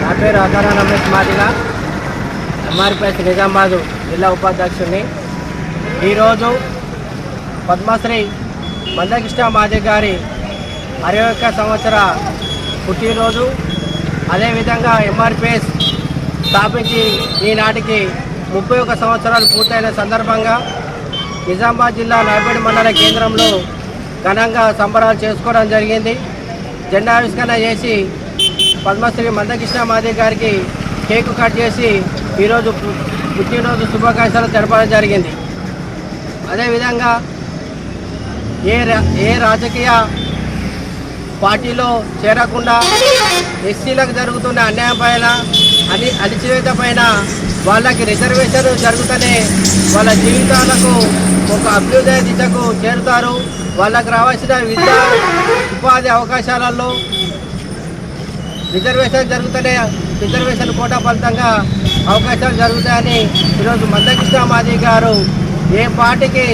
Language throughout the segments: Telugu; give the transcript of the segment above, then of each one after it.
నా పేరు అధారా రమేష్ మాదిగా, ఎంఆర్పిఎస్ నిజామాబాద్ జిల్లా ఉపాధ్యక్షుడిని. ఈరోజు పద్మశ్రీ మందకృష్ణ మాదిగ గారి 61వ సంవత్సర పుట్టినరోజు. అదేవిధంగా ఎంఆర్పిఎస్ స్థాపించి ఈనాటికి 31 సంవత్సరాలు పూర్తయిన సందర్భంగా నిజామాబాద్ జిల్లా నైపేడ్ మండల కేంద్రంలో ఘనంగా సంబరాలు చేసుకోవడం జరిగింది. జెండావిష్కరణ చేసి పద్మశ్రీ మందకృష్ణ మాదిగ గారికి కేకు కట్ చేసి ఈరోజు పుట్టినరోజు శుభాకాంక్షలు తెలపడం జరిగింది. అదేవిధంగా ఏ రాజకీయ పార్టీలో చేరకుండా ఎస్సీలకు జరుగుతున్న అన్యాయం పైన అణిచివేత పైన వాళ్ళకి రిజర్వేషన్ జరుగుతూనే వాళ్ళ జీవితాలకు ఒక అభ్యుదయ దిశకు చేరుతారు. వాళ్ళకు రావాల్సిన విద్యా ఉపాధి అవకాశాలలో రిజర్వేషన్ జరుగుతూనే రిజర్వేషన్ కోటా ఫలితంగా అవకాశాలు జరుగుతాయని ఈరోజు మందకృష్ణ మాదిగ గారు ఏ పార్టీకి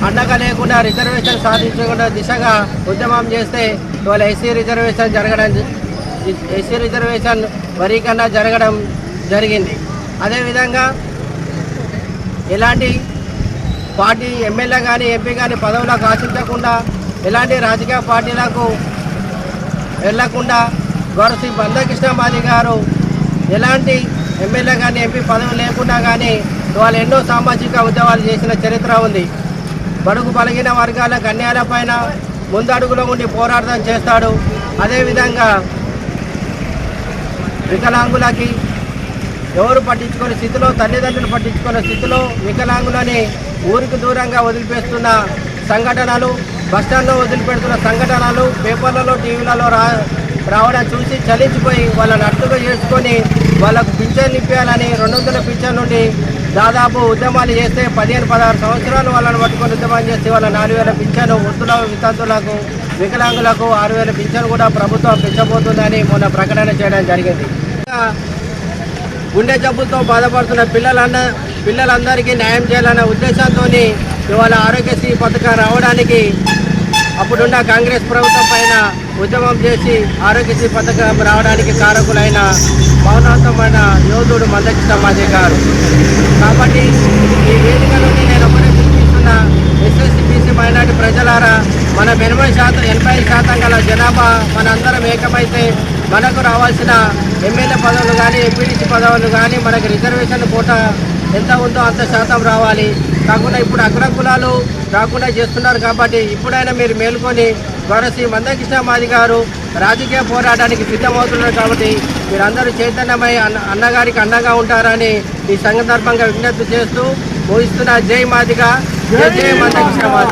అండగా లేకుండా రిజర్వేషన్ సాధించకుండా దిశగా ఉద్యమం చేస్తే ఇవాళ ఎస్సీ రిజర్వేషన్ వరీకరణ జరగడం జరిగింది. అదేవిధంగా ఎలాంటి పార్టీ ఎమ్మెల్యే కానీ ఎంపీ కానీ పదవులకు ఆశించకుండా ఎలాంటి రాజకీయ పార్టీలకు వెళ్లకుండా గౌరవ మందకృష్ణ మాదిగ గారు ఎలాంటి ఎమ్మెల్యే కానీ ఎంపీ పదవి లేకుండా కానీ వాళ్ళు ఎన్నో సామాజిక ఉద్యమాలు చేసిన చరిత్ర ఉంది. బడుగు బలహీన వర్గాల అన్యాయాలపైన ముందడుగులో ఉండి పోరాటం చేస్తాడు. అదేవిధంగా వికలాంగులకి ఎవరు పట్టించుకునే స్థితిలో, తల్లిదండ్రులు పట్టించుకునే స్థితిలో వికలాంగులని ఊరికి దూరంగా వదిలిపేస్తున్న సంఘటనలు, బస్టాండ్లో వదిలిపెడుతున్న సంఘటనలు పేపర్లలో టీవీలలో రావడం చూసి చలించిపోయి వాళ్ళని అడ్డుగా చేసుకొని వాళ్ళకు పింఛన్ ఇప్పించాలని 200 పింఛన్ నుండి దాదాపు ఉద్యమాలు చేస్తే 15-16 సంవత్సరాలు వాళ్ళని పట్టుకొని ఉద్యమం చేస్తే వాళ్ళ 4000 పింఛను, వృద్ధుల వితంతులకు వికలాంగులకు 6000 పింఛను కూడా ప్రభుత్వం పెంచబోతుందని మొన్న ప్రకటన చేయడం జరిగింది. గుండె జబ్బులతో బాధపడుతున్న పిల్లలందరికీ న్యాయం చేయాలనే ఉద్దేశంతో ఇవాళ ఆరోగ్యశ్రీ పథకం రావడానికి అప్పుడున్న కాంగ్రెస్ ప్రభుత్వం పైన ఉద్యమం చేసి ఆరోగ్యశ్రీ పథకం రావడానికి కారకులైన మౌనవంతమైన యోధుడు మందకృష్ణ మాదిగ గారు. కాబట్టి ఈ వేదిక నుండి నేను ఒకటే పిలిపిస్తున్న ఎస్ఎస్సీ బీసీ మైనార్టీ ప్రజలారా, మన 80% గల జనాభా మనందరం ఏకమైతే మనకు రావాల్సిన ఎమ్మెల్యే పదవులు కానీ ఎంపీడీసీ పదవులు కానీ మనకు రిజర్వేషన్ కోట ఎంత ఉందో అంత శాతం రావాలి. కాకుండా ఇప్పుడు అగ్రకులాలు రాకుండా చేస్తున్నారు. కాబట్టి ఇప్పుడైనా మీరు మేల్కొని గౌరవ మందకృష్ణ మాదిగ గారు రాజకీయ పోరాటానికి సిద్ధమవుతున్నారు. కాబట్టి మీరందరూ చైతన్యమై అన్నగారికి అండగా ఉంటారని ఈ సందర్భంగా విజ్ఞప్తి చేస్తూ ముగిస్తున్న జై మాదిగ, జై మందకృష్ణ మాదిగ.